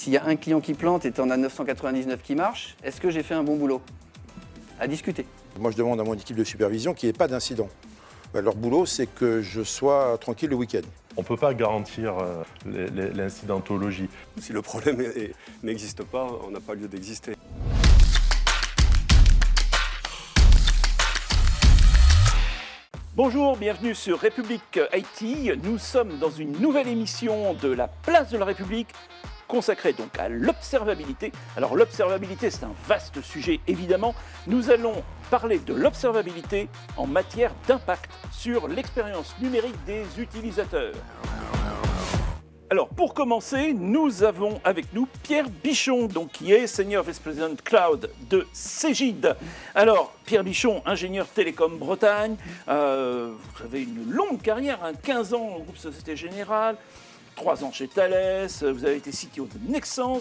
s'il y a un client qui plante et tu en as 999 qui marchent, est-ce que j'ai fait un bon boulot? À discuter. Moi, je demande à mon équipe de supervision qu'il n'y ait pas d'incident. Leur boulot, c'est que je sois tranquille le week-end. On ne peut pas garantir l'incidentologie. Si le problème n'existe pas, on n'a pas lieu d'exister. Bonjour, bienvenue sur République IT. Nous sommes dans une nouvelle émission de la Place de la République consacrée donc à l'observabilité. Alors l'observabilité, c'est un vaste sujet évidemment. Nous allons parler de l'observabilité en matière d'impact sur l'expérience numérique des utilisateurs. Alors pour commencer, nous avons avec nous Pierre Bichon, donc, qui est Senior Vice President Cloud de Cegid. Alors Pierre Bichon, ingénieur télécom Bretagne, vous avez une longue carrière, 15 ans au groupe Société Générale, 3 ans chez Thales, vous avez été CTO de Nexans,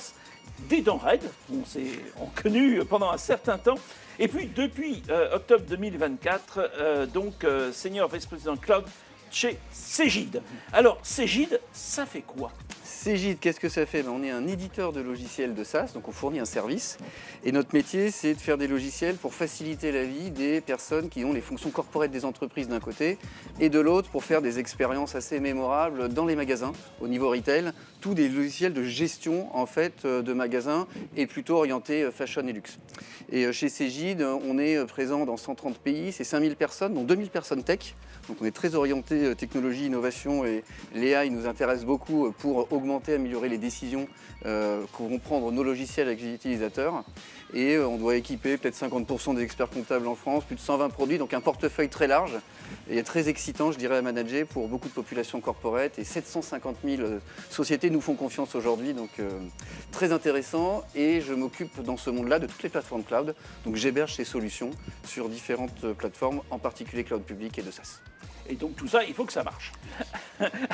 d'Edenred, on s'est connu pendant un certain temps, et puis depuis octobre 2024, Senior Vice President Cloud chez Cegid. Alors, Cegid, ça fait quoi? Cegid, qu'est-ce que ça fait? On est un éditeur de logiciels de SaaS, donc on fournit un service. Et notre métier, c'est de faire des logiciels pour faciliter la vie des personnes qui ont les fonctions corporate des entreprises d'un côté, et de l'autre, pour faire des expériences assez mémorables dans les magasins, au niveau retail. Tous des logiciels de gestion en fait, de magasins, et plutôt orientés fashion et luxe. Et chez Cegid, on est présent dans 130 pays, c'est 5000 personnes, dont 2000 personnes tech. Donc on est très orienté technologie, innovation, et l'AI nous intéresse beaucoup pour augmenter, améliorer les décisions que vont prendre nos logiciels avec les utilisateurs. Et on doit équiper peut-être 50% des experts comptables en France, plus de 120 produits, donc un portefeuille très large et très excitant, je dirais, à manager pour beaucoup de populations corporate. Et 750 000 sociétés nous font confiance aujourd'hui, donc très intéressant. Et je m'occupe dans ce monde-là de toutes les plateformes cloud. Donc j'héberge ces solutions sur différentes plateformes, en particulier cloud public et de SaaS. Et donc tout ça, il faut que ça marche.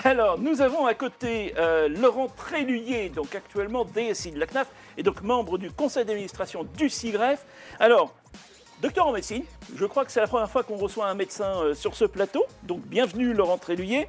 Alors, nous avons à côté Laurent Tréluyer, donc actuellement DSI de la CNAF, et donc membre du conseil d'administration du CIGREF. Alors, docteur en médecine, je crois que c'est la première fois qu'on reçoit un médecin sur ce plateau, donc bienvenue Laurent Tréluyer.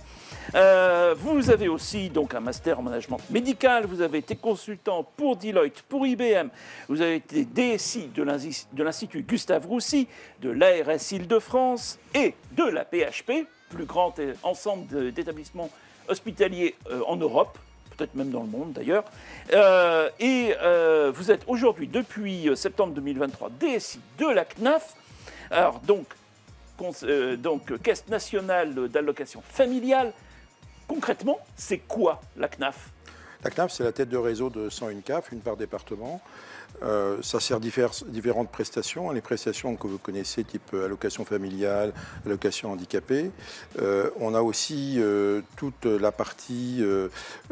Vous avez aussi donc un master en management médical, vous avez été consultant pour Deloitte, pour IBM, vous avez été DSI de l'Institut Gustave Roussy, de l'ARS Île-de-France et de la PHP, plus grand ensemble d'établissements hospitaliers en Europe, peut-être même dans le monde d'ailleurs. Vous êtes aujourd'hui, depuis septembre 2023, DSI de la CNAF. Alors donc Caisse nationale d'allocation familiale. Concrètement, c'est quoi la CNAF? La CNAF, c'est la tête de réseau de 101 CAF, une par département. Ça sert différentes prestations. Les prestations que vous connaissez, type allocation familiale, allocation handicapée. On a aussi toute la partie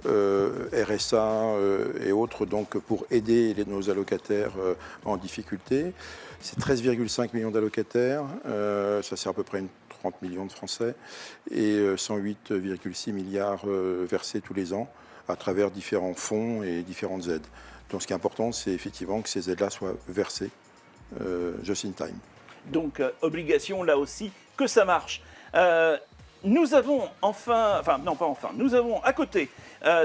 RSA et autres, donc pour aider nos allocataires en difficulté. C'est 13,5 millions d'allocataires. Ça sert à peu près 30 millions de Français et 108,6 milliards versés tous les ans à travers différents fonds et différentes aides. Donc ce qui est important, c'est effectivement que ces aides-là soient versées just in time. Donc obligation là aussi que ça marche. Nous avons nous avons à côté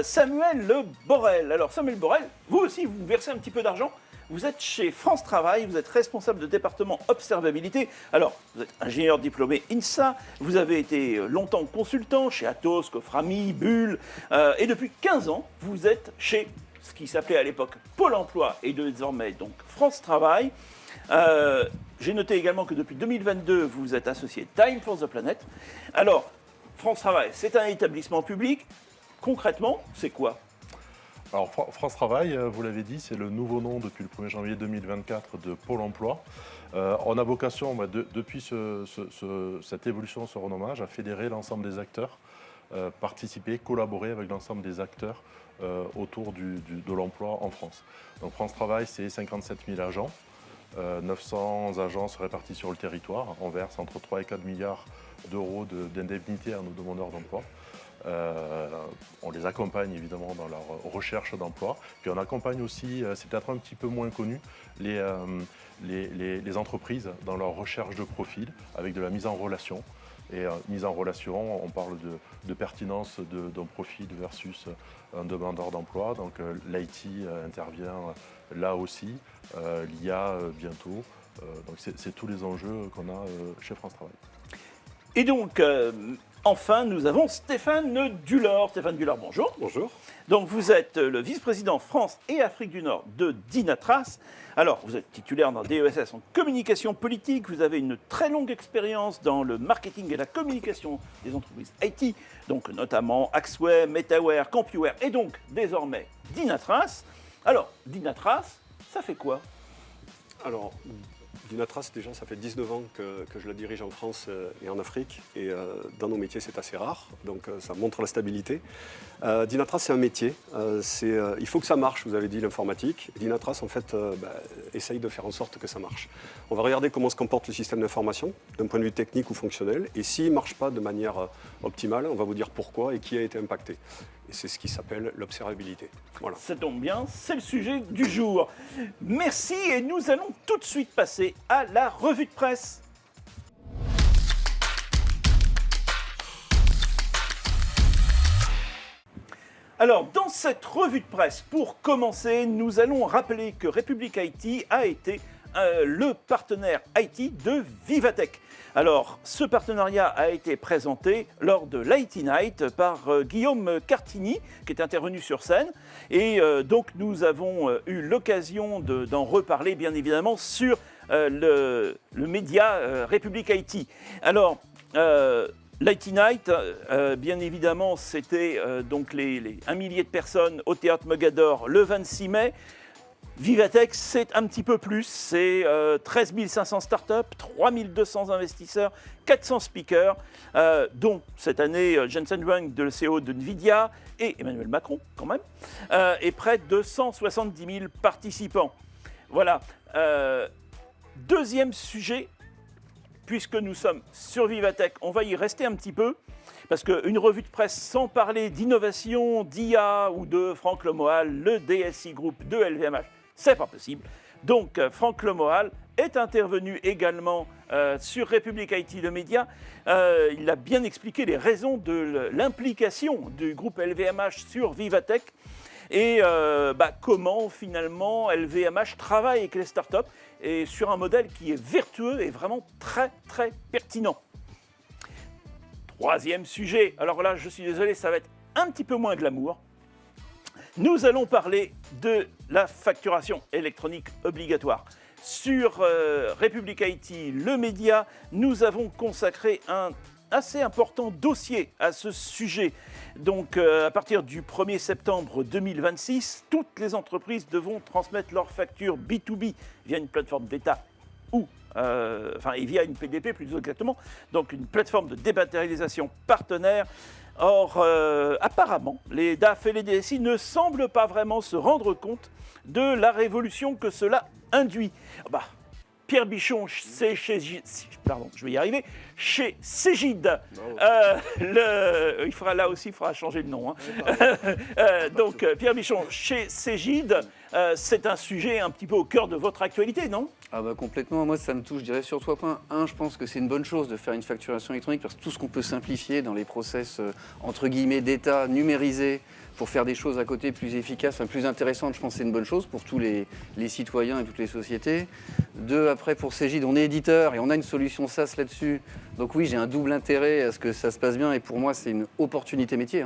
Samuel Le Borel. Alors Samuel Borel, vous aussi vous versez un petit peu d'argent. Vous êtes chez France Travail, vous êtes responsable de département observabilité. Alors, vous êtes ingénieur diplômé INSA, vous avez été longtemps consultant chez Atos, Coframi, Bull, et depuis 15 ans, vous êtes chez ce qui s'appelait à l'époque Pôle emploi et désormais donc France Travail. J'ai noté également que depuis 2022, vous êtes associé Time for the Planet. Alors, France Travail, c'est un établissement public. Concrètement, c'est quoi ? Alors France Travail, vous l'avez dit, c'est le nouveau nom depuis le 1er janvier 2024 de Pôle emploi. On a vocation, depuis cette évolution, ce renommage, à fédérer l'ensemble des acteurs, participer, collaborer avec l'ensemble des acteurs autour de l'emploi en France. Donc France Travail, c'est 57 000 agents, 900 agences réparties sur le territoire. On verse entre 3 et 4 milliards d'euros d'indemnités à nos demandeurs d'emploi. On les accompagne évidemment dans leur recherche d'emploi. Puis on accompagne aussi, c'est peut-être un petit peu moins connu, les entreprises dans leur recherche de profil avec de la mise en relation. Et mise en relation, on parle de pertinence d'un profil versus un demandeur d'emploi. Donc l'IT intervient là aussi, l'IA bientôt. Donc c'est tous les enjeux qu'on a chez France Travail. Et donc, enfin, nous avons Stéphane Dulor. Stéphane Dulor, bonjour. Bonjour. Donc, vous êtes le vice-président France et Afrique du Nord de Dynatrace. Alors, vous êtes titulaire d'un DESS en communication politique. Vous avez une très longue expérience dans le marketing et la communication des entreprises IT, donc notamment Axway, Metaware, Compuware et donc désormais Dynatrace. Alors, Dynatrace, ça fait quoi? Alors, Dynatrace, déjà, ça fait 19 ans que je la dirige en France et en Afrique. Et dans nos métiers, c'est assez rare. Donc, ça montre la stabilité. Dynatrace, c'est un métier. Il faut que ça marche, vous avez dit, l'informatique. Dynatrace, en fait, essaye de faire en sorte que ça marche. On va regarder comment se comporte le système d'information, d'un point de vue technique ou fonctionnel. Et s'il ne marche pas de manière optimale, on va vous dire pourquoi et qui a été impacté. Et c'est ce qui s'appelle l'observabilité. Voilà. Ça tombe bien, c'est le sujet du jour. Merci et nous allons tout de suite passer à la revue de presse. Alors, dans cette revue de presse, pour commencer, nous allons rappeler que République IT a été le partenaire IT de Vivatech. Alors, ce partenariat a été présenté lors de l'IT Night par Guillaume Cartini, qui est intervenu sur scène. Et donc, nous avons eu l'occasion d'en reparler, bien évidemment, sur le média République IT. Alors, l'IT Night, bien évidemment, c'était donc un millier de personnes au Théâtre Mogador le 26 mai. Vivatech, c'est un petit peu plus, c'est 13 500 startups, 3 200 investisseurs, 400 speakers, dont cette année Jensen Huang, le CEO de Nvidia, et Emmanuel Macron quand même, et près de 170 000 participants. Voilà. Deuxième sujet, puisque nous sommes sur Vivatech, on va y rester un petit peu, parce qu'une revue de presse sans parler d'innovation, d'IA ou de Franck Lemoal, le DSI Group de LVMH, c'est pas possible. Donc, Franck Lemoal est intervenu également sur République IT, le média. Il a bien expliqué les raisons de l'implication du groupe LVMH sur Vivatech et comment finalement LVMH travaille avec les startups et sur un modèle qui est vertueux et vraiment très très pertinent. Troisième sujet, alors là je suis désolé, ça va être un petit peu moins glamour. Nous allons parler de la facturation électronique obligatoire. Sur République IT, le média, nous avons consacré un assez important dossier à ce sujet. Donc, à partir du 1er septembre 2026, toutes les entreprises devront transmettre leurs factures B2B via une plateforme d'État ou via une PDP plus exactement, donc une plateforme de dématérialisation partenaire. Or, apparemment, les DAF et les DSI ne semblent pas vraiment se rendre compte de la révolution que cela induit. Pierre Bichon, c'est chez Cégide. Il faudra changer de nom. Donc, Pierre Bichon, chez Cégide, c'est un sujet un petit peu au cœur de votre actualité, non? Complètement, moi ça me touche, je dirais sur 3 points. Un, je pense que c'est une bonne chose de faire une facturation électronique parce que tout ce qu'on peut simplifier dans les process entre guillemets d'État numérisés pour faire des choses à côté plus efficaces, plus intéressantes, je pense que c'est une bonne chose pour tous les citoyens et toutes les sociétés. 2, après pour Cégide, on est éditeur et on a une solution SaaS là-dessus. Donc oui, j'ai un double intérêt à ce que ça se passe bien et pour moi c'est une opportunité métier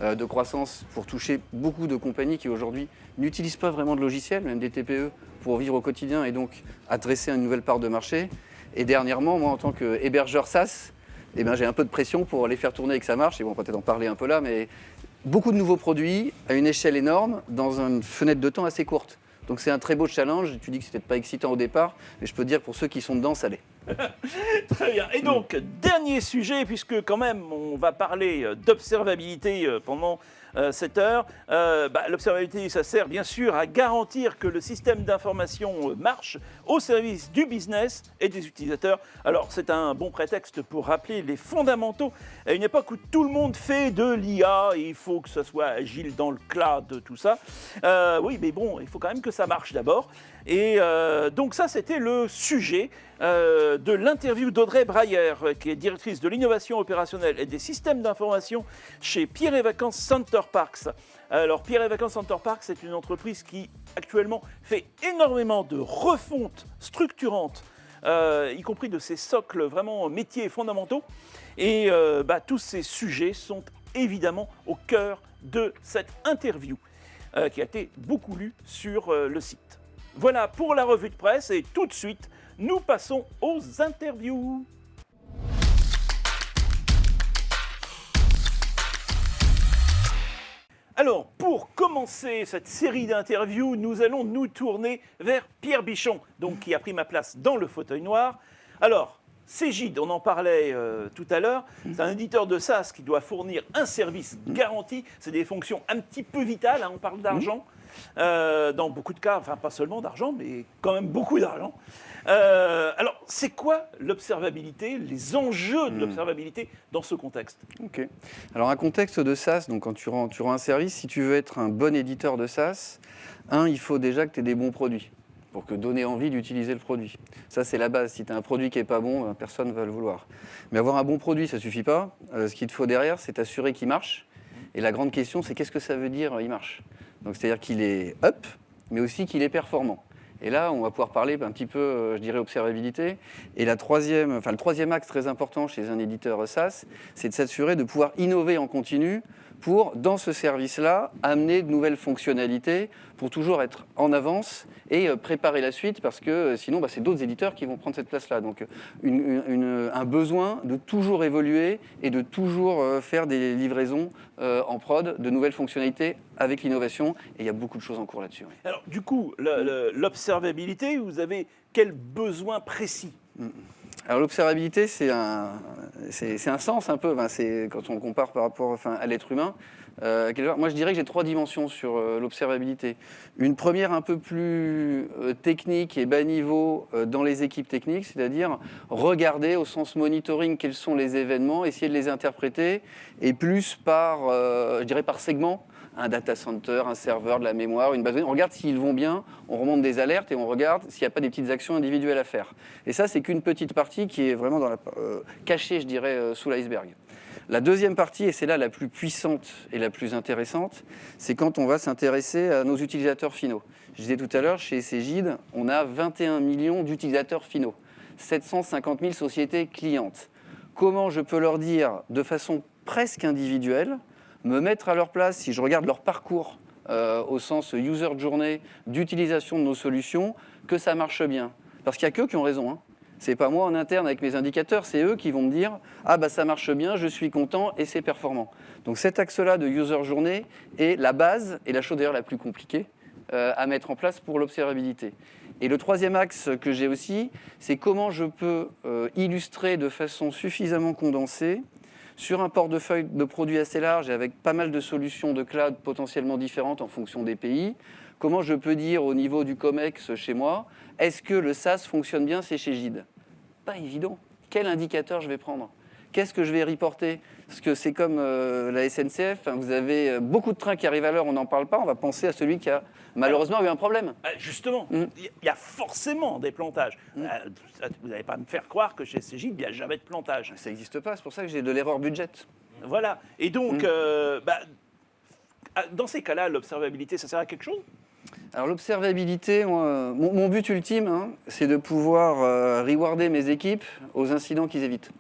de croissance pour toucher beaucoup de compagnies qui aujourd'hui n'utilisent pas vraiment de logiciels, même des TPE, pour vivre au quotidien et donc adresser une nouvelle part de marché. Et dernièrement, moi en tant qu'hébergeur SaaS, j'ai un peu de pression pour les faire tourner et que ça marche. Et on va peut-être en parler un peu là, mais beaucoup de nouveaux produits à une échelle énorme dans une fenêtre de temps assez courte. Donc c'est un très beau challenge. Tu dis que c'était pas excitant au départ, mais je peux te dire pour ceux qui sont dedans, ça l'est. Très bien. Et donc, dernier sujet, puisque quand même on va parler d'observabilité pendant 7 heures. L'observabilité, ça sert bien sûr à garantir que le système d'information marche au service du business et des utilisateurs. Alors, c'est un bon prétexte pour rappeler les fondamentaux à une époque où tout le monde fait de l'IA, il faut que ça soit agile dans le cloud, tout ça. Oui, mais bon, il faut quand même que ça marche d'abord. Et donc ça, c'était le sujet de l'interview d'Audrey Breyer, qui est directrice de l'innovation opérationnelle et des systèmes d'information chez Pierre et Vacances Center Parcs. Alors, Pierre et Vacances Center Parcs, c'est une entreprise qui, actuellement, fait énormément de refontes structurantes, y compris de ses socles vraiment métiers fondamentaux. Et tous ces sujets sont évidemment au cœur de cette interview, qui a été beaucoup lue sur le site. Voilà pour la revue de presse et tout de suite, nous passons aux interviews. Alors, pour commencer cette série d'interviews, nous allons nous tourner vers Pierre Bichon, donc, qui a pris ma place dans le fauteuil noir. Alors, Cegid, on en parlait tout à l'heure, c'est un éditeur de SaaS qui doit fournir un service garanti. C'est des fonctions un petit peu vitales, hein, on parle d'argent. Dans beaucoup de cas, enfin pas seulement d'argent, mais quand même beaucoup d'argent. Alors, c'est quoi l'observabilité, les enjeux de l'observabilité dans ce contexte? Ok. Alors, un contexte de SaaS, donc quand tu rends un service, si tu veux être un bon éditeur de SaaS, il faut déjà que tu aies des bons produits pour que donner envie d'utiliser le produit. Ça, c'est la base. Si tu as un produit qui n'est pas bon, personne ne va le vouloir. Mais avoir un bon produit, ça ne suffit pas. Ce qu'il te faut derrière, c'est t'assurer qu'il marche. Et la grande question, c'est qu'est-ce que ça veut dire, il marche? Donc, c'est-à-dire qu'il est up, mais aussi qu'il est performant. Et là, on va pouvoir parler un petit peu, je dirais, observabilité. Et le troisième axe très important chez un éditeur SaaS, c'est de s'assurer de pouvoir innover en continu pour, dans ce service-là, amener de nouvelles fonctionnalités pour toujours être en avance et préparer la suite, parce que sinon, c'est d'autres éditeurs qui vont prendre cette place-là. Donc, un besoin de toujours évoluer et de toujours faire des livraisons en prod, de nouvelles fonctionnalités avec l'innovation. Et il y a beaucoup de choses en cours là-dessus. Oui. Alors, du coup, l'observabilité, vous avez quel besoin précis? Alors l'observabilité, c'est un sens un peu, c'est quand on compare par rapport à l'être humain. Moi, je dirais que j'ai 3 dimensions sur l'observabilité. Une première un peu plus technique et bas niveau dans les équipes techniques, c'est-à-dire regarder au sens monitoring quels sont les événements, essayer de les interpréter, et plus par segment. Un data center, un serveur, de la mémoire, une base de données. On regarde s'ils vont bien, on remonte des alertes et on regarde s'il n'y a pas des petites actions individuelles à faire. Et ça, c'est qu'une petite partie qui est vraiment cachée, je dirais, sous l'iceberg. La deuxième partie, et c'est là la plus puissante et la plus intéressante, c'est quand on va s'intéresser à nos utilisateurs finaux. Je disais tout à l'heure, chez Cegid, on a 21 millions d'utilisateurs finaux, 750 000 sociétés clientes. Comment je peux leur dire de façon presque individuelle, me mettre à leur place, si je regarde leur parcours au sens user journey d'utilisation de nos solutions, que ça marche bien. Parce qu'il n'y a qu'eux qui ont raison. C'est pas moi en interne avec mes indicateurs, c'est eux qui vont me dire « Ah ça marche bien, je suis content et c'est performant ». Donc cet axe-là de user journey est la base et la chose d'ailleurs la plus compliquée à mettre en place pour l'observabilité. Et le troisième axe que j'ai aussi, c'est comment je peux illustrer de façon suffisamment condensée sur un portefeuille de produits assez large et avec pas mal de solutions de cloud potentiellement différentes en fonction des pays, comment je peux dire au niveau du COMEX chez moi, est-ce que le SaaS fonctionne bien chez Cegid? Pas évident. Quel indicateur je vais prendre? Qu'est-ce que je vais reporter? Parce que c'est comme la SNCF, vous avez beaucoup de trains qui arrivent à l'heure, on n'en parle pas, on va penser à celui qui a malheureusement eu un problème. Justement, il y a forcément des plantages. Vous n'allez pas me faire croire que chez Cegid, il n'y a jamais de plantage. Ça n'existe pas, c'est pour ça que j'ai de l'erreur budget. Voilà, et donc, dans ces cas-là, l'observabilité, ça sert à quelque chose? Alors l'observabilité, mon but ultime, c'est de pouvoir rewarder mes équipes aux incidents qu'ils évitent.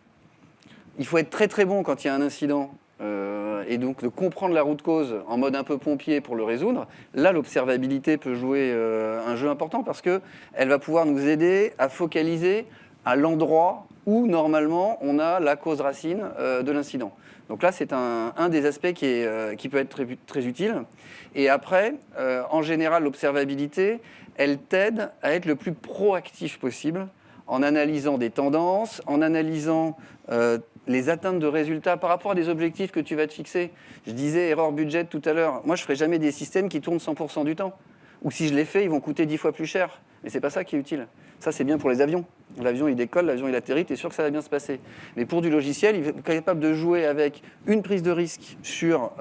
Il faut être très très bon quand il y a un incident et donc de comprendre la route cause en mode un peu pompier pour le résoudre. Là, l'observabilité peut jouer un jeu important parce qu'elle va pouvoir nous aider à focaliser à l'endroit où normalement on a la cause racine de l'incident. Donc là, c'est un des aspects qui peut être très, très utile. Et après, en général, l'observabilité, elle t'aide à être le plus proactif possible en analysant des tendances, en analysant les atteintes de résultats par rapport à des objectifs que tu vas te fixer. Je disais erreur budget tout à l'heure. Moi, je ne ferai jamais des systèmes qui tournent 100% du temps. Ou si je les fais, ils vont coûter 10 fois plus cher. Mais ce n'est pas ça qui est utile. Ça, c'est bien pour les avions. L'avion, il décolle, l'avion, il atterrit, tu es sûr que ça va bien se passer. Mais pour du logiciel, il est capable de jouer avec une prise de risque sur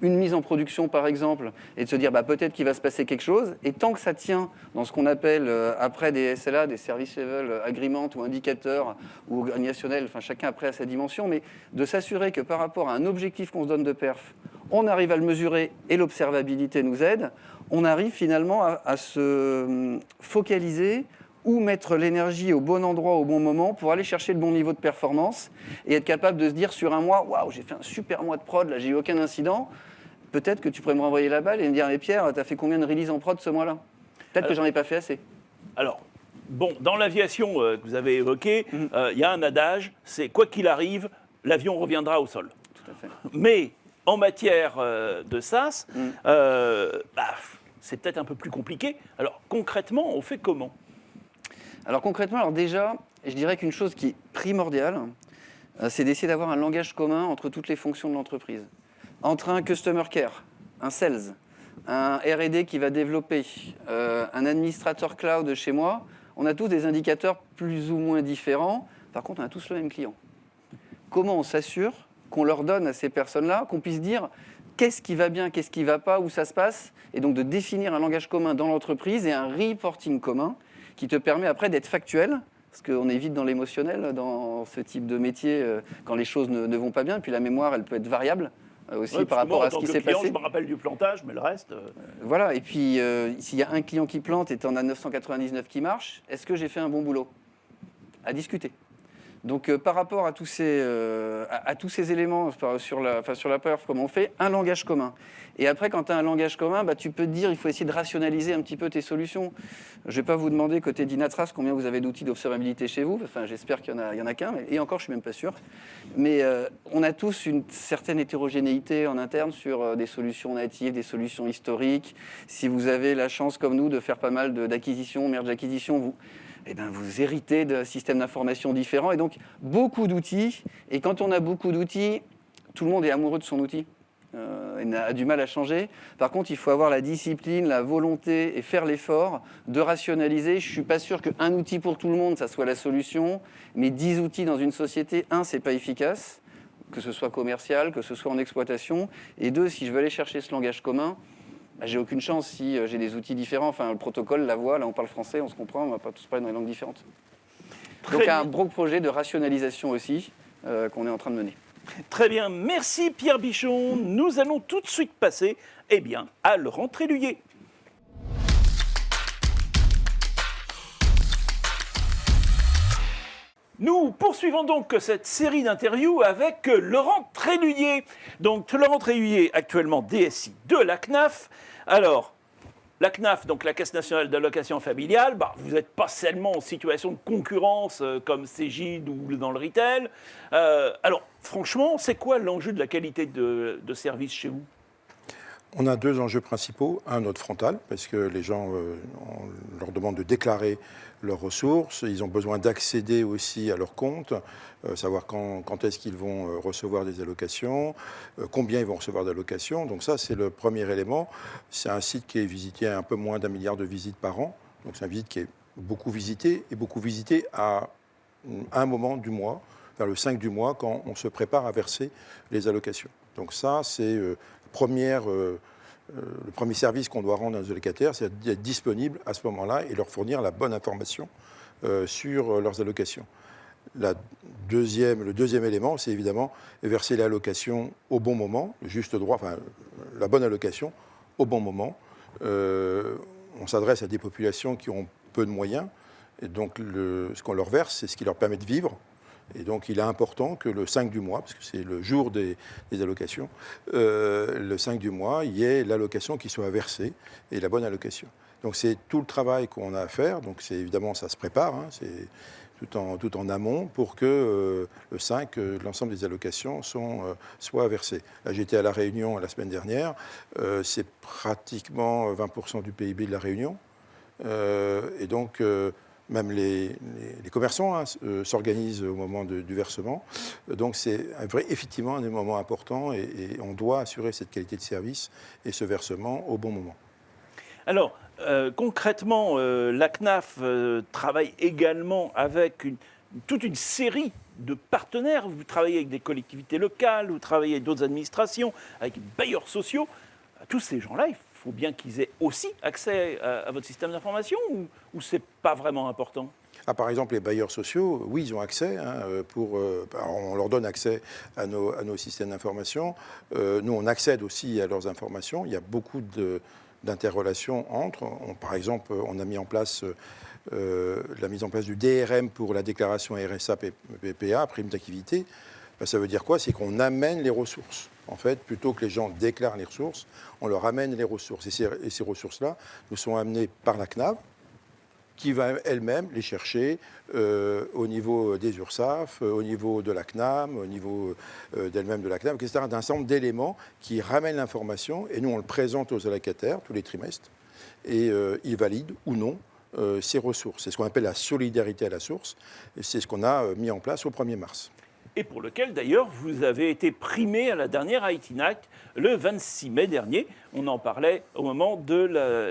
une mise en production, par exemple, et de se dire peut-être qu'il va se passer quelque chose. Et tant que ça tient dans ce qu'on appelle après des SLA, des Service Level Agreement ou indicateurs ou organisationnels, enfin chacun après à sa dimension, mais de s'assurer que par rapport à un objectif qu'on se donne de perf, on arrive à le mesurer et l'observabilité nous aide, on arrive finalement à se focaliser ou mettre l'énergie au bon endroit au bon moment pour aller chercher le bon niveau de performance et être capable de se dire sur un mois, waouh, j'ai fait un super mois de prod, là j'ai eu aucun incident. Peut-être que tu pourrais me renvoyer la balle et me dire, mais Pierre, tu as fait combien de releases en prod ce mois-là? Peut-être que j'en ai pas fait assez. Alors, bon, dans l'aviation que vous avez évoqué, il y a un adage, c'est quoi qu'il arrive, l'avion reviendra au sol. Tout à fait. Mais en matière de SaaS, c'est peut-être un peu plus compliqué. Alors concrètement, on fait comment? Alors concrètement, déjà, je dirais qu'une chose qui est primordiale, c'est d'essayer d'avoir un langage commun entre toutes les fonctions de l'entreprise. Entre un customer care, un sales, un R&D qui va développer, un administrateur cloud chez moi, on a tous des indicateurs plus ou moins différents. Par contre, on a tous le même client. Comment on s'assure qu'on leur donne à ces personnes-là, qu'on puisse dire qu'est-ce qui va bien, qu'est-ce qui ne va pas, où ça se passe, et donc de définir un langage commun dans l'entreprise et un reporting commun qui te permet après d'être factuel, parce qu'on est vite dans l'émotionnel dans ce type de métier quand les choses ne vont pas bien, puis la mémoire, elle peut être variable aussi par rapport à ce qui s'est passé. Je me rappelle du plantage, mais le reste... Voilà, et puis s'il y a un client qui plante et tu en as 999 qui marchent, est-ce que j'ai fait un bon boulot? À discuter. Donc par rapport à tous ces éléments sur la perf, comment on fait, un langage commun. Et après, quand tu as un langage commun, tu peux te dire il faut essayer de rationaliser un petit peu tes solutions. Je ne vais pas vous demander, côté Dynatrace, combien vous avez d'outils d'observabilité chez vous. Enfin, j'espère qu'il y en a qu'un, et encore, je ne suis même pas sûr. Mais on a tous une certaine hétérogénéité en interne sur des solutions natives, des solutions historiques. Si vous avez la chance, comme nous, de faire pas mal d'acquisitions, merge d'acquisitions, vous héritez de systèmes d'information différents et donc beaucoup d'outils. Et quand on a beaucoup d'outils, tout le monde est amoureux de son outil et a du mal à changer. Par contre, il faut avoir la discipline, la volonté et faire l'effort de rationaliser. Je ne suis pas sûr qu'un outil pour tout le monde, ça soit la solution, mais 10 outils dans une société, c'est pas efficace, que ce soit commercial, que ce soit en exploitation. Et 2, si je veux aller chercher ce langage commun, j'ai aucune chance si j'ai des outils différents. Enfin, le protocole, la voix, là on parle français, on se comprend, on ne va pas tous parler dans des langues différentes. Donc un gros projet de rationalisation aussi qu'on est en train de mener. Très bien, merci Pierre Bichon. Nous allons tout de suite passer à Laurent Tréluyer. Nous poursuivons donc cette série d'interviews avec Laurent Tréluyer. Donc Laurent Tréluyer, actuellement DSI de la CNAF. Alors, la CNAF, donc la Caisse nationale d'allocation familiale, vous n'êtes pas seulement en situation de concurrence comme Cégide ou dans le retail. Alors, franchement, c'est quoi l'enjeu de la qualité de service chez vous? On a 2 enjeux principaux. Un, notre frontal, parce que les gens, on leur demande de déclarer leurs ressources. Ils ont besoin d'accéder aussi à leur compte, savoir quand est-ce qu'ils vont recevoir des allocations, combien ils vont recevoir d'allocations. Donc ça, c'est le premier élément. C'est un site qui est visité à un peu moins d'1 milliard de visites par an. Donc c'est un site qui est beaucoup visité à un moment du mois, vers le 5 du mois, quand on se prépare à verser les allocations. Donc ça, c'est le premier service qu'on doit rendre à nos allocataires, c'est d'être disponible à ce moment-là et leur fournir la bonne information sur leurs allocations. Le deuxième élément, c'est évidemment verser l'allocation au bon moment, le juste droit, enfin la bonne allocation au bon moment. On s'adresse à des populations qui ont peu de moyens, et donc ce qu'on leur verse, c'est ce qui leur permet de vivre. Et donc, il est important que le 5 du mois, parce que c'est le jour des allocations, le 5 du mois, il y ait l'allocation qui soit versée et la bonne allocation. Donc, c'est tout le travail qu'on a à faire. Donc, c'est évidemment, ça se prépare, c'est tout en amont pour que le 5, l'ensemble des allocations soient versées. Là, j'étais à La Réunion la semaine dernière. C'est pratiquement 20% du PIB de La Réunion. Et donc, Même les commerçants s'organisent au moment du versement. Donc c'est effectivement un des moments importants et on doit assurer cette qualité de service et ce versement au bon moment. Alors, concrètement, la CNAF travaille également avec toute une série de partenaires. Vous travaillez avec des collectivités locales, vous travaillez avec d'autres administrations, avec des bailleurs sociaux. Tous ces gens-là, il faut bien qu'ils aient aussi accès à votre système d'information ou ce n'est pas vraiment important ? Par exemple, les bailleurs sociaux, oui, ils ont accès. On leur donne accès à nos systèmes d'information. Nous, on accède aussi à leurs informations. Il y a beaucoup d'interrelations entre. Par exemple, on a mis en place la mise en place du DRM pour la déclaration RSA PPA, prime d'activité. Ça veut dire quoi? C'est qu'on amène les ressources. En fait, plutôt que les gens déclarent les ressources, on leur amène les ressources. Et ces ressources-là nous sont amenées par la CNAV, qui va elle-même les chercher au niveau des URSSAF, au niveau de la CNAM, au niveau d'elle-même de la CNAM, etc. D'un certain nombre d'éléments qui ramènent l'information, et nous, on le présente aux allocataires tous les trimestres, et ils valident ou non ces ressources. C'est ce qu'on appelle la solidarité à la source, et c'est ce qu'on a mis en place au 1er mars. Et pour lequel, d'ailleurs, vous avez été primé à la dernière IT Night le 26 mai dernier. On en parlait au moment de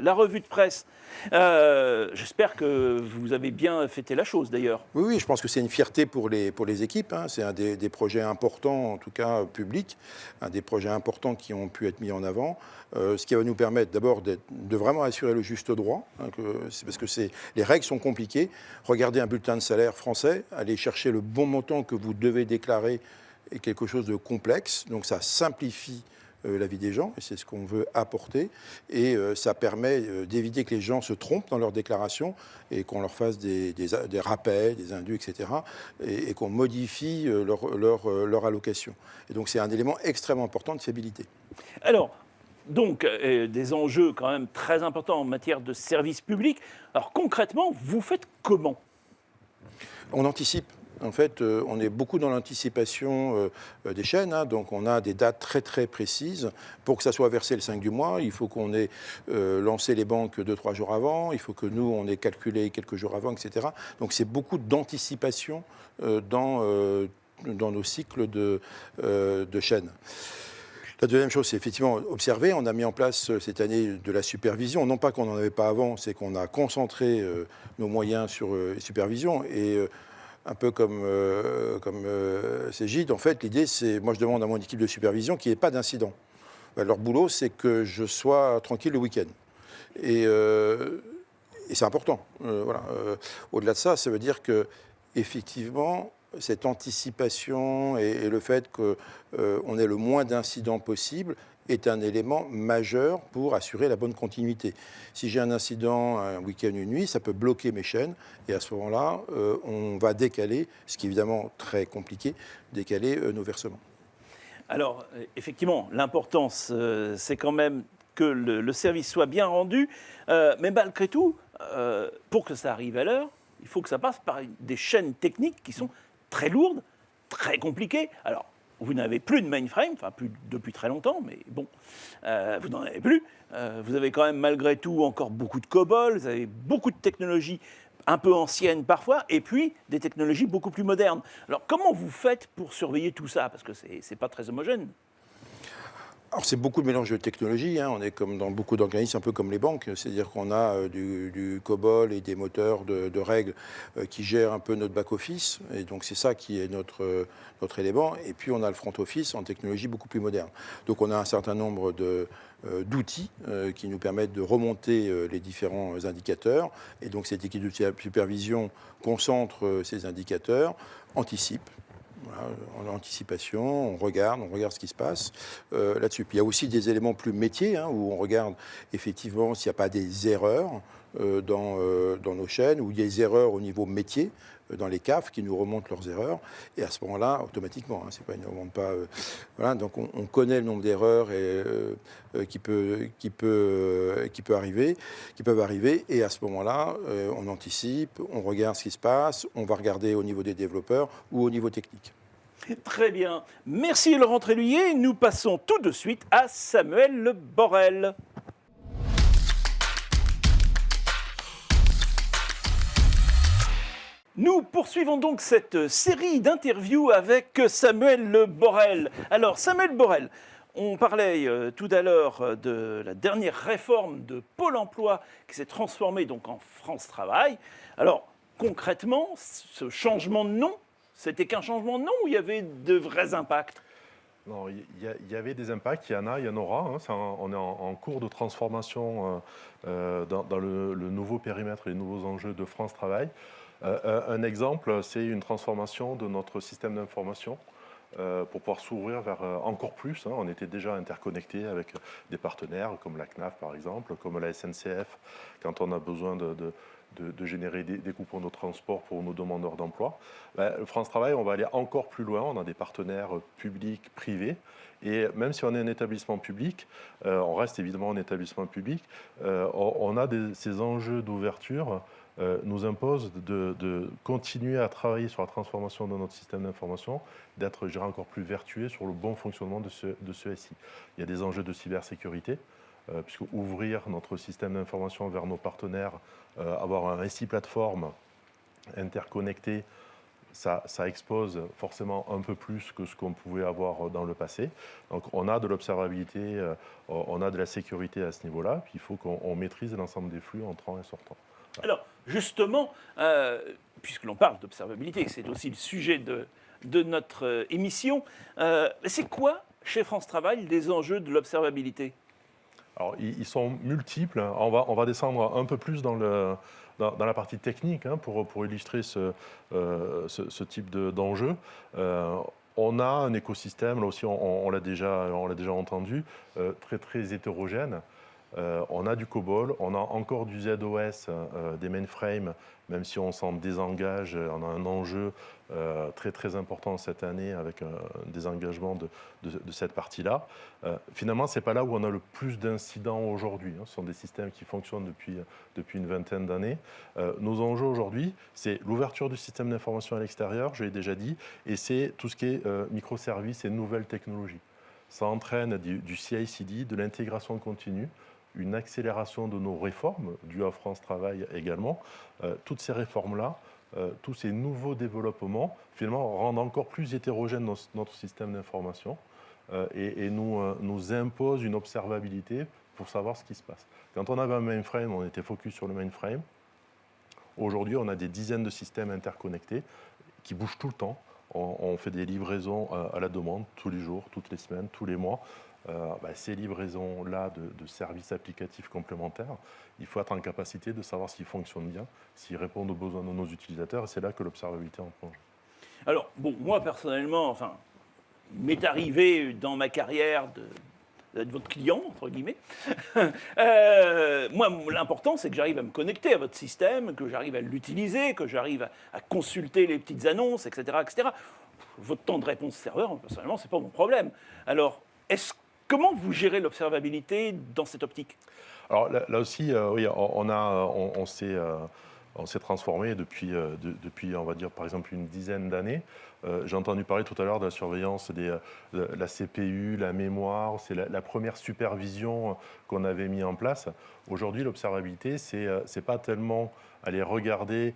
la revue de presse. J'espère que vous avez bien fêté la chose, d'ailleurs. Oui, je pense que c'est une fierté pour les équipes. C'est un des projets importants, en tout cas publics, un des projets importants qui ont pu être mis en avant. Ce qui va nous permettre d'abord de vraiment assurer le juste droit, parce que les règles sont compliquées. Regardez un bulletin de salaire français, aller chercher le bon montant que vous devez déclarer est quelque chose de complexe. Donc ça simplifie la vie des gens, et c'est ce qu'on veut apporter. Et ça permet d'éviter que les gens se trompent dans leur déclaration et qu'on leur fasse des rappels, des indus, etc. Et qu'on modifie leur allocation. Et donc c'est un élément extrêmement important de fiabilité. Alors, donc, des enjeux quand même très importants en matière de service public. Alors concrètement, vous faites comment? On anticipe. En fait, on est beaucoup dans l'anticipation des chaînes, donc on a des dates très très précises. Pour que ça soit versé le 5 du mois, il faut qu'on ait lancé les banques 2-3 jours avant, il faut que nous, on ait calculé quelques jours avant, etc. Donc c'est beaucoup d'anticipation dans nos cycles de chaînes. La deuxième chose, c'est effectivement observer. On a mis en place cette année de la supervision. Non pas qu'on n'en avait pas avant, c'est qu'on a concentré nos moyens sur les supervisions. Et un peu comme Cégide, en fait, l'idée, c'est, moi je demande à mon équipe de supervision qu'il n'y ait pas d'incident. Leur boulot, c'est que je sois tranquille le week-end. Et c'est important. Au-delà de ça, ça veut dire que effectivement, cette anticipation et le fait qu'on ait le moins d'incidents possible est un élément majeur pour assurer la bonne continuité. Si j'ai un incident un week-end, une nuit, ça peut bloquer mes chaînes. Et à ce moment-là, on va décaler, ce qui est évidemment très compliqué, décaler nos versements. Alors, effectivement, l'importance, c'est quand même que le service soit bien rendu. Mais malgré tout, pour que ça arrive à l'heure, il faut que ça passe par des chaînes techniques qui sont très lourdes, très compliquées. Alors, vous n'avez plus de mainframe, enfin plus depuis très longtemps, mais bon, vous n'en avez plus. Vous avez quand même malgré tout encore beaucoup de COBOL, vous avez beaucoup de technologies un peu anciennes parfois, et puis des technologies beaucoup plus modernes. Alors comment vous faites pour surveiller tout ça? Parce que c'est pas très homogène. Alors c'est beaucoup de mélange de technologies, on est comme dans beaucoup d'organismes, un peu comme les banques, c'est-à-dire qu'on a du COBOL et des moteurs de règles qui gèrent un peu notre back-office, et donc c'est ça qui est notre élément, et puis on a le front-office en technologie beaucoup plus moderne. Donc on a un certain nombre d'outils qui nous permettent de remonter les différents indicateurs, et donc cette équipe de supervision concentre ces indicateurs, anticipe. Voilà, en anticipation, on regarde ce qui se passe là-dessus. Puis il y a aussi des éléments plus métiers où on regarde effectivement s'il n'y a pas des erreurs dans nos chaînes ou il y a des erreurs au niveau métier dans les CAF qui nous remontent leurs erreurs. Et à ce moment-là, automatiquement, c'est pas, ils ne remontent pas. Voilà, donc on connaît le nombre d'erreurs qui peuvent arriver. Et à ce moment-là, on anticipe, on regarde ce qui se passe, on va regarder au niveau des développeurs ou au niveau technique. Très bien. Merci Laurent Tréluyer. Nous passons tout de suite à Samuel Le Borel. Nous poursuivons donc cette série d'interviews avec Samuel Borel. Alors, Samuel Borel, on parlait tout à l'heure de la dernière réforme de Pôle emploi qui s'est transformée donc en France Travail. Alors, concrètement, ce changement de nom, c'était qu'un changement de nom ou il y avait de vrais impacts ? Non, il y avait des impacts, il y en a, il y en aura. On est en cours de transformation dans le nouveau périmètre et les nouveaux enjeux de France Travail. Un exemple, c'est une transformation de notre système d'information pour pouvoir s'ouvrir vers encore plus. On était déjà interconnectés avec des partenaires comme la CNAF par exemple, comme la SNCF, quand on a besoin de générer des coupons de transport pour nos demandeurs d'emploi. France Travail, on va aller encore plus loin. On a des partenaires publics, privés. Et même si on est un établissement public, on reste évidemment un établissement public, on a ces enjeux d'ouverture nous impose de continuer à travailler sur la transformation de notre système d'information, d'être, je dirais, encore plus vertueux sur le bon fonctionnement de ce SI. Il y a des enjeux de cybersécurité, puisque ouvrir notre système d'information vers nos partenaires, avoir un SI plateforme interconnecté, ça expose forcément un peu plus que ce qu'on pouvait avoir dans le passé. Donc on a de l'observabilité, on a de la sécurité à ce niveau-là, puis il faut qu'on maîtrise l'ensemble des flux entrant et sortant. Alors, justement, puisque l'on parle d'observabilité, c'est aussi le sujet de notre émission, c'est quoi, chez France Travail, les enjeux de l'observabilité ? Alors, ils sont multiples. On va descendre un peu plus dans la partie technique pour illustrer ce type d'enjeu. On a un écosystème, là aussi on l'a déjà entendu, très, très hétérogène. On a du COBOL, on a encore du ZOS, des mainframes, même si on s'en désengage. On a un enjeu très très important cette année avec un désengagement de cette partie-là. Finalement, ce n'est pas là où on a le plus d'incidents aujourd'hui. Ce sont des systèmes qui fonctionnent depuis une vingtaine d'années. Nos enjeux aujourd'hui, c'est l'ouverture du système d'information à l'extérieur, je l'ai déjà dit, et c'est tout ce qui est microservices et nouvelles technologies. Ça entraîne du CI/CD, de l'intégration continue, une accélération de nos réformes, dues à France Travail également. Toutes ces réformes-là, tous ces nouveaux développements, finalement, rendent encore plus hétérogène notre système d'information et nous imposent une observabilité pour savoir ce qui se passe. Quand on avait un mainframe, on était focus sur le mainframe. Aujourd'hui, on a des dizaines de systèmes interconnectés qui bougent tout le temps. On fait des livraisons à la demande tous les jours, toutes les semaines, tous les mois. Ces livraisons-là de services applicatifs complémentaires, il faut être en capacité de savoir s'ils fonctionnent bien, s'ils répondent aux besoins de nos utilisateurs, et c'est là que l'observabilité en plonge. Alors, bon, moi personnellement, il m'est arrivé dans ma carrière d'être votre client, entre guillemets. Moi, l'important, c'est que j'arrive à me connecter à votre système, que j'arrive à l'utiliser, que j'arrive à consulter les petites annonces, etc., etc. Votre temps de réponse serveur, personnellement, ce n'est pas mon problème. Alors, comment vous gérez l'observabilité dans cette optique ? Alors là aussi, oui, on s'est transformé depuis, on va dire, par exemple, une dizaine d'années. J'ai entendu parler tout à l'heure de la surveillance de la CPU, la mémoire. C'est la première supervision qu'on avait mis en place. Aujourd'hui, l'observabilité, c'est pas tellement aller regarder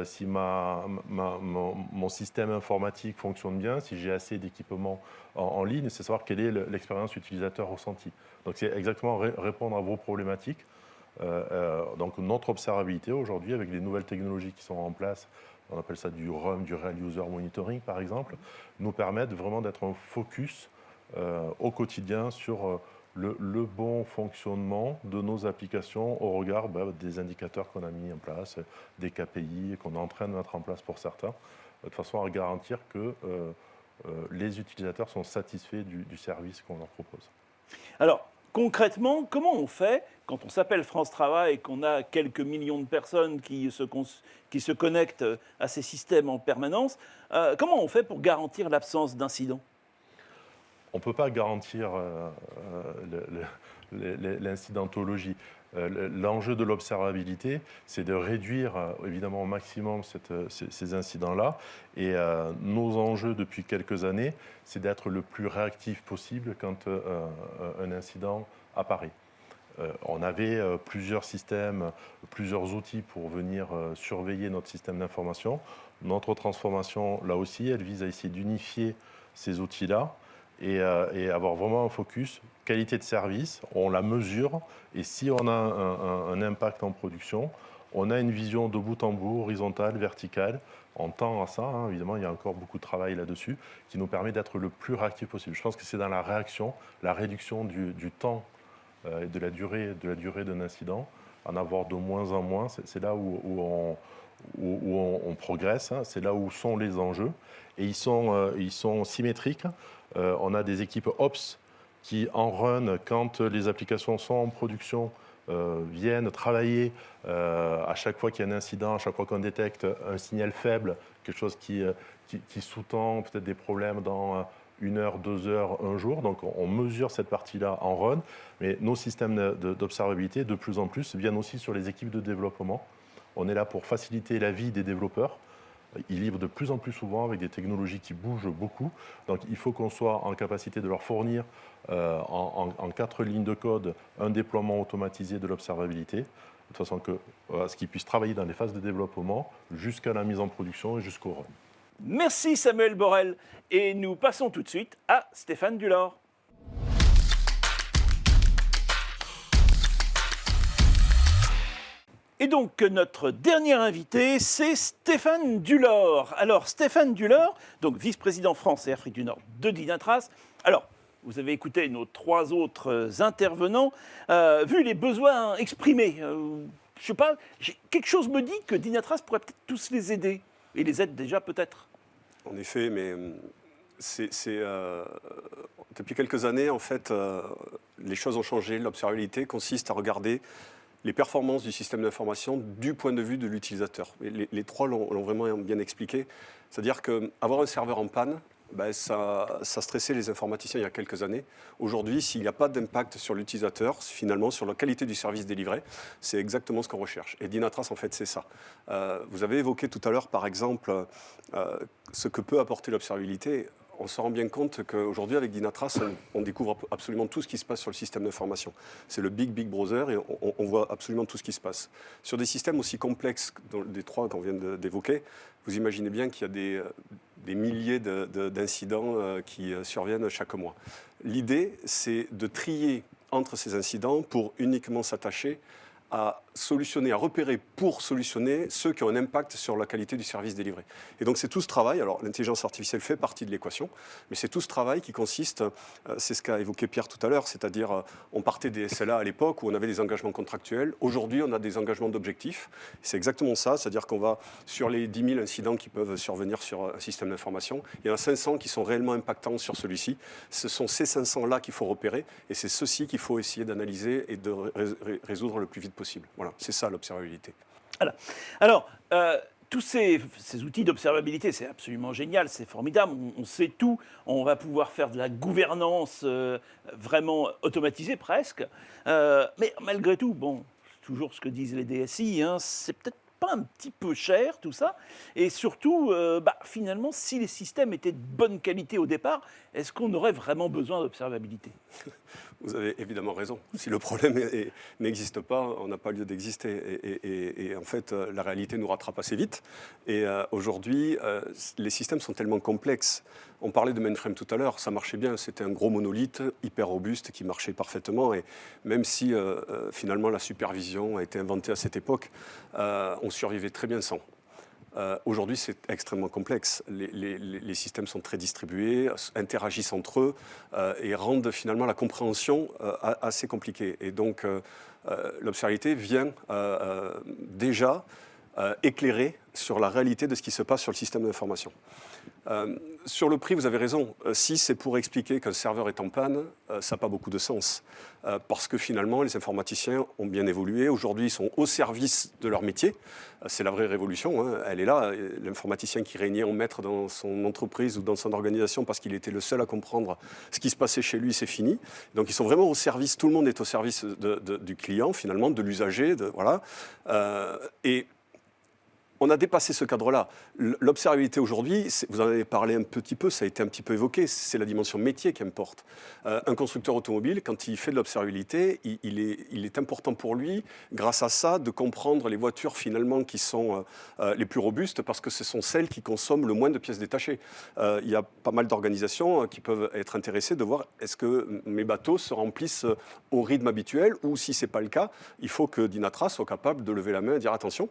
si mon système informatique fonctionne bien, si j'ai assez d'équipements en ligne, c'est savoir quelle est l'expérience utilisateur ressentie. Donc c'est exactement répondre à vos problématiques. Donc notre observabilité aujourd'hui, avec les nouvelles technologies qui sont en place, on appelle ça du RUM, du Real User Monitoring par exemple, nous permettent vraiment d'être en focus au quotidien sur le bon fonctionnement de nos applications au regard des indicateurs qu'on a mis en place, des KPI qu'on est en train de mettre en place pour certains, de façon à garantir que les utilisateurs sont satisfaits du service qu'on leur propose. Alors, concrètement, comment on fait quand on s'appelle France Travail et qu'on a quelques millions de personnes qui se connectent à ces systèmes en permanence, comment on fait pour garantir l'absence d'incidents ? On ne peut pas garantir l'incidentologie. L'enjeu de l'observabilité, c'est de réduire évidemment au maximum ces incidents-là. Et nos enjeux depuis quelques années, c'est d'être le plus réactif possible quand un incident apparaît. On avait plusieurs systèmes, plusieurs outils pour venir surveiller notre système d'information. Notre transformation, là aussi, elle vise à essayer d'unifier ces outils-là et avoir vraiment un focus qualité de service. On la mesure et si on a un impact en production, on a une vision de bout en bout, horizontale, verticale. On tend à ça, hein, évidemment, il y a encore beaucoup de travail là-dessus, qui nous permet d'être le plus réactif possible. Je pense que c'est dans la réaction, la réduction du temps et de la durée d'un incident, en avoir de moins en moins. C'est là où on progresse, hein, c'est là où sont les enjeux. Et ils sont symétriques. On a des équipes Ops qui, en run, quand les applications sont en production, viennent travailler à chaque fois qu'il y a un incident, à chaque fois qu'on détecte un signal faible, quelque chose qui sous-tend peut-être des problèmes dans 1 heure, 2 heures, un jour. Donc on mesure cette partie-là en run, mais nos systèmes d'observabilité, de plus en plus, viennent aussi sur les équipes de développement. On est là pour faciliter la vie des développeurs. Ils livrent de plus en plus souvent avec des technologies qui bougent beaucoup. Donc il faut qu'on soit en capacité de leur fournir en 4 lignes de code un déploiement automatisé de l'observabilité, de façon que ce qu'ils puissent travailler dans les phases de développement jusqu'à la mise en production et jusqu'au run. Merci Samuel Borel. Et nous passons tout de suite à Stéphane Dulor. Et donc, notre dernier invité, c'est Stéphane Dulor. Alors, Stéphane Dulor, donc vice-président France et Afrique du Nord de Dynatrace. Alors, vous avez écouté nos 3 autres intervenants. Vu les besoins exprimés, je sais pas, quelque chose me dit que Dynatrace pourrait peut-être tous les aider. Et les aide déjà peut-être. En effet, mais depuis quelques années, en fait, les choses ont changé. L'observabilité consiste à regarder les performances du système d'information du point de vue de l'utilisateur. Et les 3 l'ont vraiment bien expliqué. C'est-à-dire qu'avoir un serveur en panne, ça stressait les informaticiens il y a quelques années. Aujourd'hui, s'il n'y a pas d'impact sur l'utilisateur, finalement, sur la qualité du service délivré, c'est exactement ce qu'on recherche. Et Dynatrace, en fait, c'est ça. Vous avez évoqué tout à l'heure, par exemple, ce que peut apporter l'observabilité. On se rend bien compte qu'aujourd'hui, avec Dynatrace, on découvre absolument tout ce qui se passe sur le système d'information. C'est le Big Brother et on voit absolument tout ce qui se passe. Sur des systèmes aussi complexes, des 3 qu'on vient d'évoquer, vous imaginez bien qu'il y a des milliers d'incidents qui surviennent chaque mois. L'idée, c'est de trier entre ces incidents pour uniquement s'attacher à solutionner, à repérer pour solutionner ceux qui ont un impact sur la qualité du service délivré. Et donc c'est tout ce travail, alors l'intelligence artificielle fait partie de l'équation, mais c'est tout ce travail qui consiste, c'est ce qu'a évoqué Pierre tout à l'heure, c'est-à-dire on partait des SLA à l'époque où on avait des engagements contractuels, aujourd'hui on a des engagements d'objectifs, c'est exactement ça, c'est-à-dire qu'on va sur les 10 000 incidents qui peuvent survenir sur un système d'information, il y en a 500 qui sont réellement impactants sur celui-ci, ce sont ces 500-là qu'il faut repérer et c'est ceux-ci qu'il faut essayer d'analyser et de résoudre le plus vite possible. Voilà, c'est ça l'observabilité. Voilà. Alors, tous ces outils d'observabilité, c'est absolument génial, c'est formidable, on sait tout, on va pouvoir faire de la gouvernance vraiment automatisée presque. Mais malgré tout, bon, c'est toujours ce que disent les DSI, hein, c'est peut-être pas un petit peu cher tout ça. Et surtout, finalement, si les systèmes étaient de bonne qualité au départ, est-ce qu'on aurait vraiment besoin d'observabilité ? Vous avez évidemment raison. Si le problème n'existe pas, on n'a pas lieu d'exister. Et en fait, la réalité nous rattrape assez vite. Et aujourd'hui, les systèmes sont tellement complexes. On parlait de mainframe tout à l'heure, ça marchait bien. C'était un gros monolithe hyper robuste qui marchait parfaitement. Et même si finalement la supervision a été inventée à cette époque, on survivait très bien sans. Aujourd'hui, c'est extrêmement complexe. Les systèmes sont très distribués, interagissent entre eux et rendent finalement la compréhension assez compliquée. Et donc, l'observabilité vient déjà éclairer sur la réalité de ce qui se passe sur le système d'information. Sur le prix, vous avez raison. Si c'est pour expliquer qu'un serveur est en panne, ça n'a pas beaucoup de sens. Parce que finalement, les informaticiens ont bien évolué. Aujourd'hui, ils sont au service de leur métier. C'est la vraie révolution, hein. Elle est là. L'informaticien qui régnait en maître dans son entreprise ou dans son organisation parce qu'il était le seul à comprendre ce qui se passait chez lui, c'est fini. Donc, ils sont vraiment au service. Tout le monde est au service du client, finalement, de l'usager. Voilà. Et on a dépassé ce cadre-là. L'observabilité aujourd'hui, vous en avez parlé un petit peu, ça a été un petit peu évoqué, c'est la dimension métier qui importe. Un constructeur automobile, quand il fait de l'observabilité, il est important pour lui, grâce à ça, de comprendre les voitures finalement qui sont les plus robustes, parce que ce sont celles qui consomment le moins de pièces détachées. Il y a pas mal d'organisations qui peuvent être intéressées de voir est-ce que mes bateaux se remplissent au rythme habituel, ou si ce n'est pas le cas, il faut que Dynatra soit capable de lever la main et dire attention,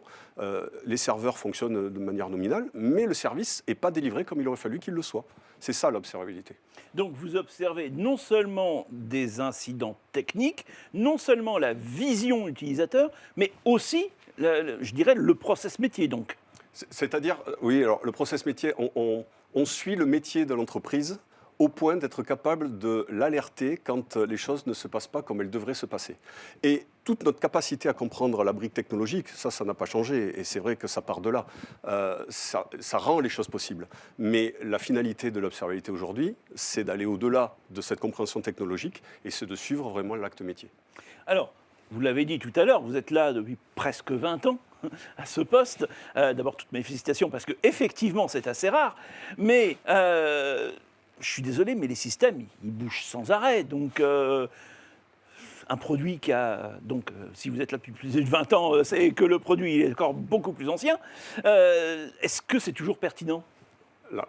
les serveurs fonctionnent de manière nominale, mais le service n'est pas délivré comme il aurait fallu qu'il le soit. C'est ça l'observabilité. Donc vous observez non seulement des incidents techniques, non seulement la vision utilisateur, mais aussi, je dirais, le process métier donc. C'est-à-dire, oui, alors le process métier, on suit le métier de l'entreprise au point d'être capable de l'alerter quand les choses ne se passent pas comme elles devraient se passer. Et toute notre capacité à comprendre la brique technologique, ça n'a pas changé, et c'est vrai que ça part de là. Ça rend les choses possibles. Mais la finalité de l'observabilité aujourd'hui, c'est d'aller au-delà de cette compréhension technologique, et c'est de suivre vraiment l'acte métier. Alors, vous l'avez dit tout à l'heure, vous êtes là depuis presque 20 ans à ce poste. D'abord, toutes mes félicitations, parce qu'effectivement, c'est assez rare, mais... je suis désolé, mais les systèmes, ils bougent sans arrêt. Donc, un produit qui a... Donc, si vous êtes là depuis plus de 20 ans, c'est que le produit est encore beaucoup plus ancien. Est-ce que c'est toujours pertinent ?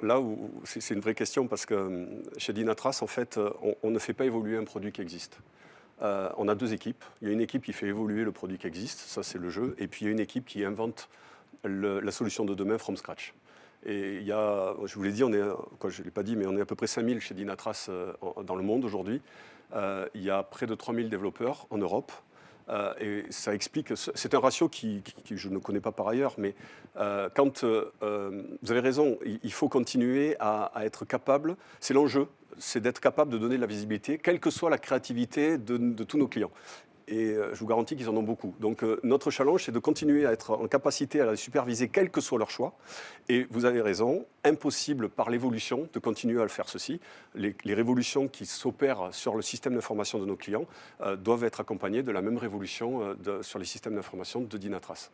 Là où c'est une vraie question, parce que chez Dynatras, en fait, on ne fait pas évoluer un produit qui existe. On a deux équipes. Il y a une équipe qui fait évoluer le produit qui existe, ça c'est le jeu, et puis il y a une équipe qui invente la solution de demain from scratch. Et il y a, je vous l'ai dit, je ne l'ai pas dit, mais on est à peu près 5000 chez Dynatras dans le monde aujourd'hui. Il y a près de 3000 développeurs en Europe. Et ça explique, c'est un ratio qui je ne connais pas par ailleurs, mais quand vous avez raison, il faut continuer à être capable, c'est l'enjeu, c'est d'être capable de donner de la visibilité, quelle que soit la créativité de tous nos clients. Et je vous garantis qu'ils en ont beaucoup. Donc notre challenge, c'est de continuer à être en capacité à la superviser, quel que soit leur choix. Et vous avez raison, impossible par l'évolution de continuer à le faire ceci. Les révolutions qui s'opèrent sur le système d'information de nos clients doivent être accompagnées de la même révolution sur les systèmes d'information de Dynatras.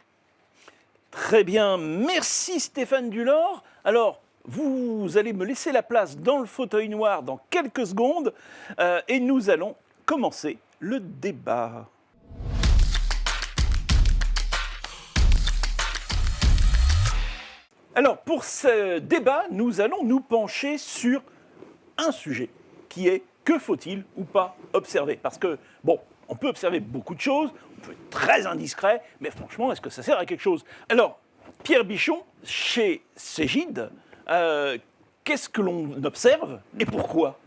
Très bien, merci Stéphane Dulor. Alors, vous allez me laisser la place dans le fauteuil noir dans quelques secondes et nous allons commencer le débat. Alors, pour ce débat, nous allons nous pencher sur un sujet qui est que faut-il ou pas observer ? Parce que, bon, on peut observer beaucoup de choses, on peut être très indiscret, mais franchement, est-ce que ça sert à quelque chose ? Alors, Pierre Bichon, chez Cegid, qu'est-ce que l'on observe et pourquoi ?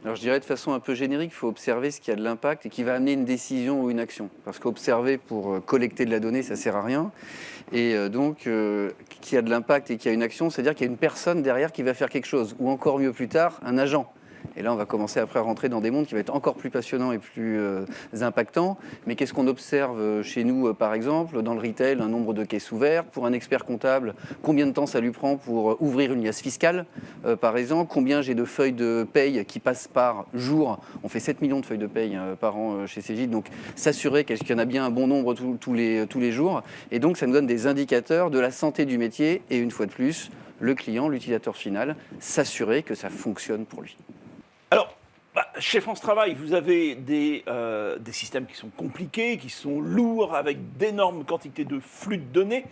Alors je dirais de façon un peu générique, il faut observer ce qui a de l'impact et qui va amener une décision ou une action. Parce qu'observer pour collecter de la donnée, ça ne sert à rien. Et donc, qui a de l'impact et qui a une action, c'est-à-dire qu'il y a une personne derrière qui va faire quelque chose. Ou encore mieux plus tard, un agent. Et là, on va commencer après à rentrer dans des mondes qui vont être encore plus passionnants et plus impactants. Mais qu'est-ce qu'on observe chez nous, par exemple, dans le retail, un nombre de caisses ouvertes. Pour un expert comptable, combien de temps ça lui prend pour ouvrir une liasse fiscale, par exemple. Combien j'ai de feuilles de paye qui passent par jour. On fait 7 millions de feuilles de paye par an chez Cegid. Donc, s'assurer qu'il y en a bien un bon nombre tous les jours. Et donc, ça nous donne des indicateurs de la santé du métier. Et une fois de plus, le client, l'utilisateur final, s'assurer que ça fonctionne pour lui. Alors, chez France Travail, vous avez des systèmes qui sont compliqués, qui sont lourds, avec d'énormes quantités de flux de données.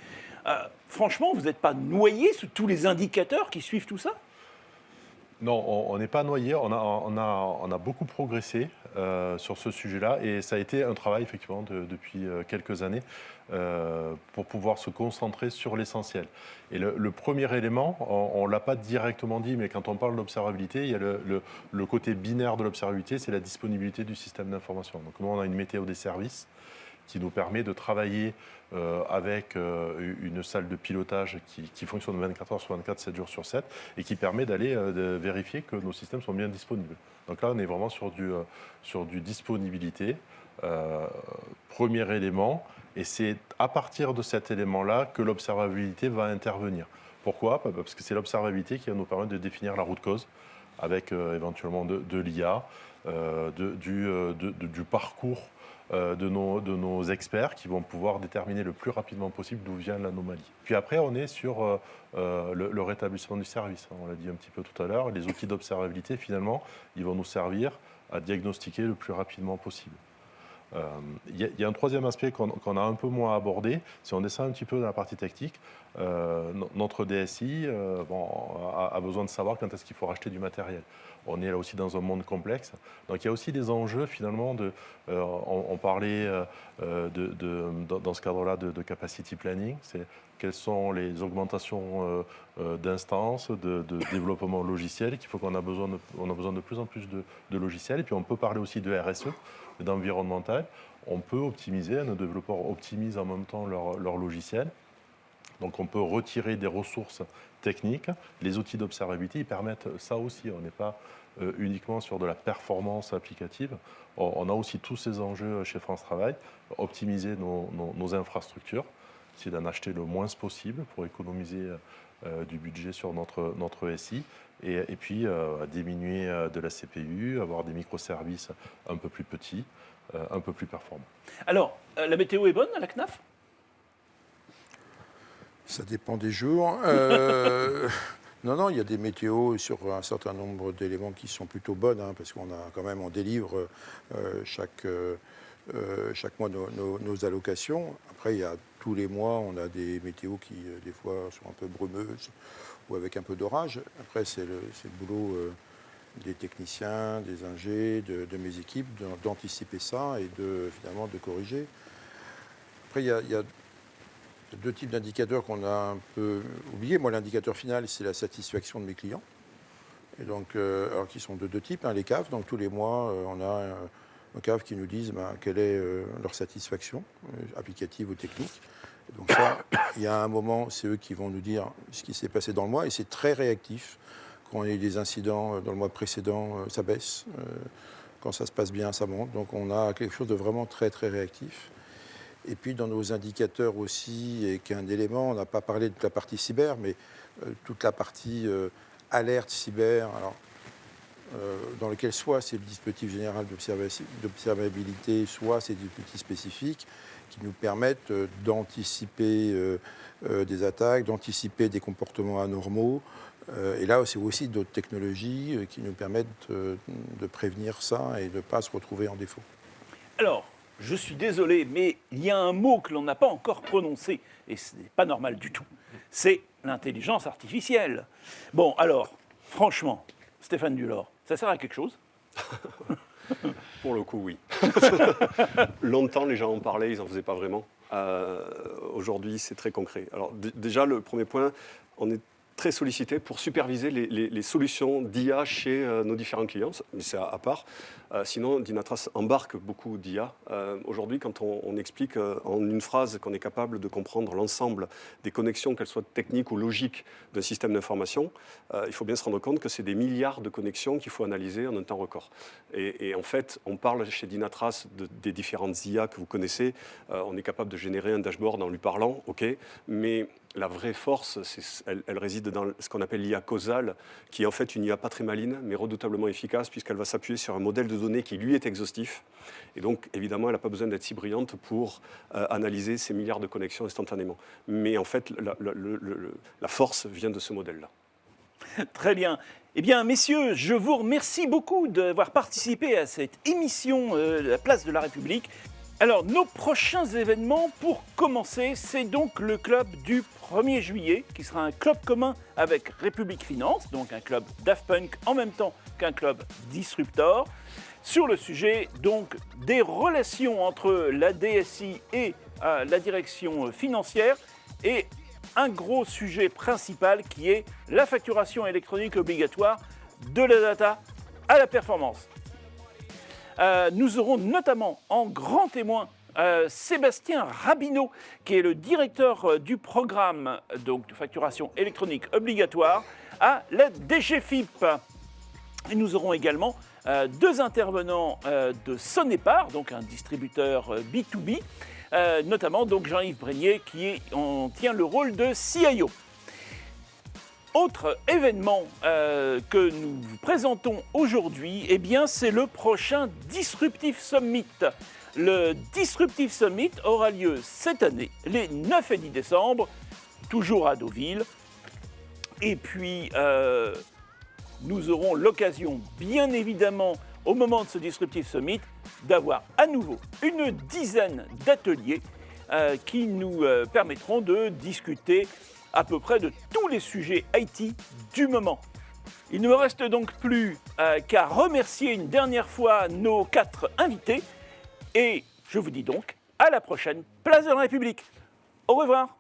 Franchement, vous n'êtes pas noyé sous tous les indicateurs qui suivent tout ça ? Non, on n'est pas noyé. On a beaucoup progressé sur ce sujet-là, et ça a été un travail effectivement depuis quelques années pour pouvoir se concentrer sur l'essentiel. Et le premier élément, on ne l'a pas directement dit, mais quand on parle d'observabilité, il y a le côté binaire de l'observabilité, c'est la disponibilité du système d'information. Donc nous, on a une météo des services qui nous permet de travailler avec une salle de pilotage qui fonctionne 24 heures sur 24, 7 jours sur 7, et qui permet d'aller de vérifier que nos systèmes sont bien disponibles. Donc là, on est vraiment sur du disponibilité, premier élément, et c'est à partir de cet élément-là que l'observabilité va intervenir. Pourquoi ? Parce que c'est l'observabilité qui va nous permettre de définir la route cause, avec éventuellement de l'IA, du parcours de nos experts qui vont pouvoir déterminer le plus rapidement possible d'où vient l'anomalie. Puis après, on est sur le rétablissement du service. On l'a dit un petit peu tout à l'heure. Les outils d'observabilité, finalement, ils vont nous servir à diagnostiquer le plus rapidement possible. Il y a un troisième aspect qu'on a un peu moins abordé. Si on descend un petit peu dans la partie technique, notre DSI a besoin de savoir quand est-ce qu'il faut racheter du matériel. On est là aussi dans un monde complexe. Donc il y a aussi des enjeux finalement. On parlait dans ce cadre-là de capacity planning. C'est quelles sont les augmentations d'instances, de développement logiciel, qu'il faut qu'on a besoin de plus en plus de logiciels. Et puis on peut parler aussi de RSE, d'environnemental. On peut optimiser, nos développeurs optimisent en même temps leur logiciel. Donc on peut retirer des ressources techniques. Les outils d'observabilité, ils permettent ça aussi. On n'est pas uniquement sur de la performance applicative. On a aussi tous ces enjeux chez France Travail. Optimiser nos infrastructures, c'est d'en acheter le moins possible pour économiser du budget sur notre SI. Et puis diminuer de la CPU, avoir des microservices un peu plus petits, un peu plus performants. Alors, la météo est bonne à la CNAF ? Ça dépend des jours. Non, il y a des météos sur un certain nombre d'éléments qui sont plutôt bonnes, parce qu'on a quand même, on délivre chaque mois nos allocations. Après, il y a tous les mois, on a des météos qui, des fois, sont un peu brumeuses ou avec un peu d'orage. Après, c'est le boulot des techniciens, des ingés, de mes équipes, d'anticiper ça et finalement de corriger. Après, il y a deux types d'indicateurs qu'on a un peu oubliés. Moi, l'indicateur final, c'est la satisfaction de mes clients. Et donc, alors qui sont de deux types, les CAF. Donc, tous les mois, on a un CAF qui nous disent quelle est leur satisfaction, applicative ou technique. Et donc ça, il y a un moment, c'est eux qui vont nous dire ce qui s'est passé dans le mois. Et c'est très réactif. Quand on a eu des incidents dans le mois précédent, ça baisse. Quand ça se passe bien, ça monte. Donc, on a quelque chose de vraiment très, très réactif. Et puis dans nos indicateurs aussi, et qu'un élément, on n'a pas parlé de la partie cyber, mais toute la partie alerte cyber, alors, dans lequel soit c'est le dispositif général d'observabilité, soit c'est des dispositifs spécifiques qui nous permettent d'anticiper des attaques, d'anticiper des comportements anormaux. Et là, c'est aussi d'autres technologies qui nous permettent de prévenir ça et de ne pas se retrouver en défaut. Alors, je suis désolé, mais il y a un mot que l'on n'a pas encore prononcé, et ce n'est pas normal du tout. C'est l'intelligence artificielle. Bon, alors, franchement, Stéphane Dulor, ça sert à quelque chose ? Pour le coup, oui. Longtemps, les gens en parlaient, ils n'en faisaient pas vraiment. Aujourd'hui, c'est très concret. Alors, déjà, le premier point, on est très sollicité pour superviser les solutions d'IA chez nos différents clients, mais c'est à part. Sinon, Dynatrace embarque beaucoup d'IA. Aujourd'hui, quand on explique en une phrase qu'on est capable de comprendre l'ensemble des connexions, qu'elles soient techniques ou logiques, d'un système d'information, il faut bien se rendre compte que c'est des milliards de connexions qu'il faut analyser en un temps record. Et en fait, on parle chez Dynatrace des différentes IA que vous connaissez. On est capable de générer un dashboard en lui parlant, ok, mais la vraie force, elle réside dans ce qu'on appelle l'IA causale, qui est en fait une IA pas très maline, mais redoutablement efficace, puisqu'elle va s'appuyer sur un modèle de données qui, lui, est exhaustif. Et donc, évidemment, elle n'a pas besoin d'être si brillante pour analyser ces milliards de connexions instantanément. Mais en fait, la force vient de ce modèle-là. Très bien. Eh bien, messieurs, je vous remercie beaucoup d'avoir participé à cette émission La Place de la République. Alors, nos prochains événements, pour commencer, c'est donc le club du 1er juillet, qui sera un club commun avec République Finance, donc un club Daft Punk en même temps qu'un club Disruptor, sur le sujet donc des relations entre la DSI et la direction financière, et un gros sujet principal qui est la facturation électronique obligatoire de la data à la performance. Nous aurons notamment en grand témoin Sébastien Rabineau, qui est le directeur du programme donc, de facturation électronique obligatoire à la DGFiP. Et nous aurons également deux intervenants de Sonepar, donc un distributeur B2B, notamment donc Jean-Yves Brégnier qui tient le rôle de CIO. Autre événement que nous vous présentons aujourd'hui, eh bien, c'est le prochain Disruptive Summit. Le Disruptive Summit aura lieu cette année, les 9 et 10 décembre, toujours à Deauville. Et puis, nous aurons l'occasion, bien évidemment, au moment de ce Disruptive Summit, d'avoir à nouveau une dizaine d'ateliers qui nous permettront de discuter à peu près de tous les sujets IT du moment. Il ne me reste donc plus qu'à remercier une dernière fois nos 4 invités et je vous dis donc à la prochaine Place de la République. Au revoir.